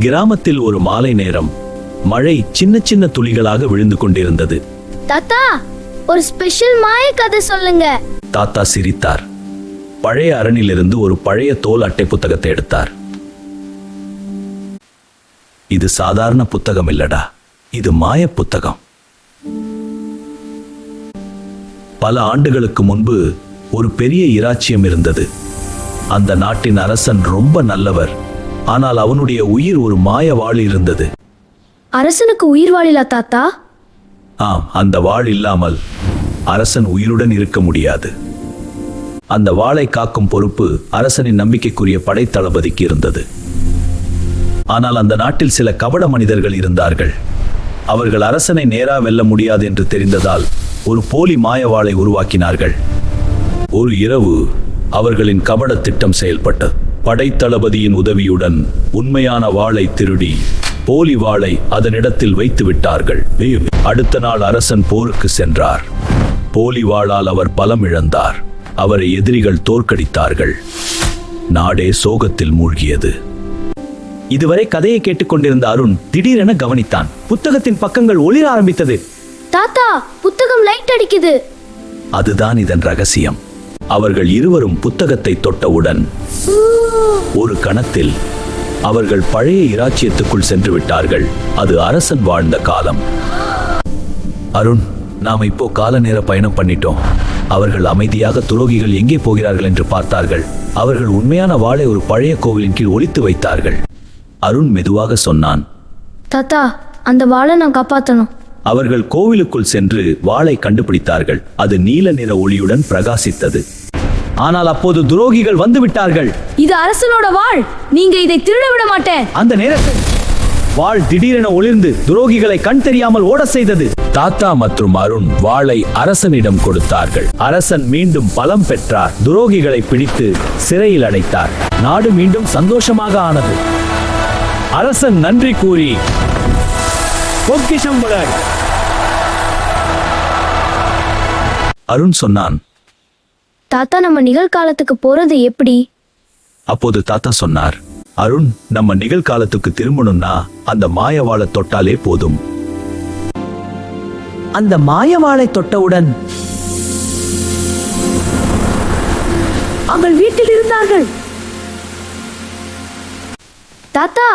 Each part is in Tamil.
கிராமத்தில் ஒரு மாலை நேரம் மழை சின்ன சின்ன துளிகளாக விழுந்து கொண்டிருந்தது. தாத்தா, ஒரு ஸ்பெஷல் மாய கதை சொல்லுங்க. தாத்தா சிரித்தார். பழைய அரணிலிருந்து ஒரு பழைய தோல் அட்டை புத்தகத்தை எடுத்தார். இது சாதாரண புத்தகம் இல்லடா, இது மாய புத்தகம். பல ஆண்டுகளுக்கு முன்பு ஒரு பெரிய இராச்சியம் இருந்தது. அந்த நாட்டின் அரசன் ரொம்ப நல்லவர். ஆனால் அவனுடைய உயிர் ஒரு மாய வாள் இருந்தது. அரசனுக்கு உயிர் வாழிலா தாத்தா? ஆம், அந்த வாள் இல்லாமல் அரசன் உயிருடன் இருக்க முடியாது. அந்த வாளை காக்கும் பொறுப்பு அரசனின் நம்பிக்கைக்குரிய படைத்தளபதிக்கு இருந்தது. ஆனால் அந்த நாட்டில் சில கபட மனிதர்கள் இருந்தார்கள். அவர்கள் அரசனை நேரா வெல்ல முடியாது என்று தெரிந்ததால் ஒரு போலி மாய வாளை உருவாக்கினார்கள். ஒரு இரவு அவர்களின் கபட திட்டம் செயல்பட்டது. படைத்தளபதியின் உதவியுடன் உண்மையான வாளை திருடி போலி வாளை அதனிடத்தில் வைத்து விட்டார்கள். அடுத்த நாள் அரசன் போருக்கு சென்றார். போலி வாளால் அவர் பலம் இழந்தார். அவரை எதிரிகள் தோற்கடித்தார்கள். நாடே சோகத்தில் மூழ்கியது. இதுவரை கதையை கேட்டுக்கொண்டிருந்த அருண் திடீரென கவனித்தான். புத்தகத்தின் பக்கங்கள் ஒளிர ஆரம்பித்தது. தாத்தா, புத்தகம் லைட் அடிக்குது. அதுதான் இதன் ரகசியம். அவர்கள் இருவரும் புத்தகத்தை தொட்டவுடன் ஒரு கணத்தில் அவர்கள் பழைய இராச்சியத்துக்குள் சென்று விட்டார்கள். அது அரசன் வாழ்ந்த காலம். அருண், நாம் இப்போ கால நேர பயணம் பண்ணிட்டோம். அவர்கள் அமைதியாக துரோகிகள் எங்கே போகிறார்கள் என்று பார்த்தார்கள். அவர்கள் உண்மையான வாளை ஒரு பழைய கோவிலின் கீழ் ஒளித்து வைத்தார்கள். அருண் மெதுவாக சொன்னான், தாத்தா, அந்த வாளை நான் காப்பாற்றணும். அவர்கள் கோவிலுக்குள் சென்று வாளை கண்டுபிடித்தார்கள். அது நீல நிற ஒளியுடன் பிரகாசித்தது. ஆனால் அப்போது துரோகிகள் வந்து விட்டார்கள். இது அரசனோட வாள், நீங்க இதை திருட விட மாட்டேன். அந்த நேரத்தில் வாள் திடீரென ஒளிர்ந்து துரோகிகளை கண் தெரியாமல் ஓட செய்தது. தாத்தா மற்றும் அருண் வாளை அரசனிடம் கொடுத்தார்கள். அரசன் மீண்டும் பலம் பெற்றார். துரோகிகளை பிடித்து சிறையில் அடைத்தார். நாடு மீண்டும் சந்தோஷமாக ஆனது. அரசன் நன்றி கூறி பொக்கிஷம் வழங்க. அருண் சொன்னான், தாத்தா, நம்ம நிகழ்காலத்துக்கு போறது எப்படி? அப்போது தாத்தா சொன்னார், அருண், நம்ம நிகழ்காலத்துக்கு திரும்பணும்னா அந்த மாயவாளை தொட்டாலே போதும். அந்த மாயவாளை தொட்டவுடன் அவர்கள் வீட்டில் இருந்தார்கள். தாத்தா,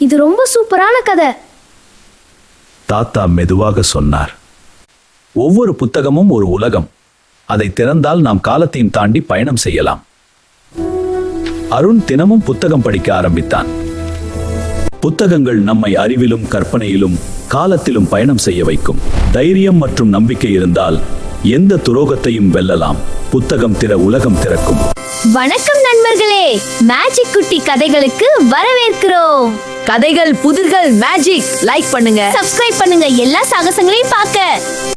இது ரொம்ப சூப்பரான கதை. தாத்தா மெதுவாக சொன்னார், ஒவ்வொரு புத்தகமும் ஒரு உலகம். அதை திறந்தால் நாம் காலத்தையும் தாண்டி பயணம் செய்யலாம். அருண் தினமும் புத்தகம் படிக்க ஆரம்பித்தான். புத்தகங்கள் நம்மை அறிவிலும் கற்பனையிலும் காலத்திலும் பயணம் செய்ய வைக்கும். தைரியம் மற்றும் நம்பிக்கை இருந்தால் எந்த துரோகத்தையும் வெல்லலாம். புத்தகம் திற உலகம் திறக்கும். வணக்கம் நண்பர்களே, மேஜிக் குட்டி கதைகளுக்கு வரவேற்கிறோம். கதைகள், புதிர்கள், மேஜிக் லைக் பண்ணுங்க, சப்ஸ்கிரைப் பண்ணுங்க எல்லா சாகசங்களையும் பார்க்க.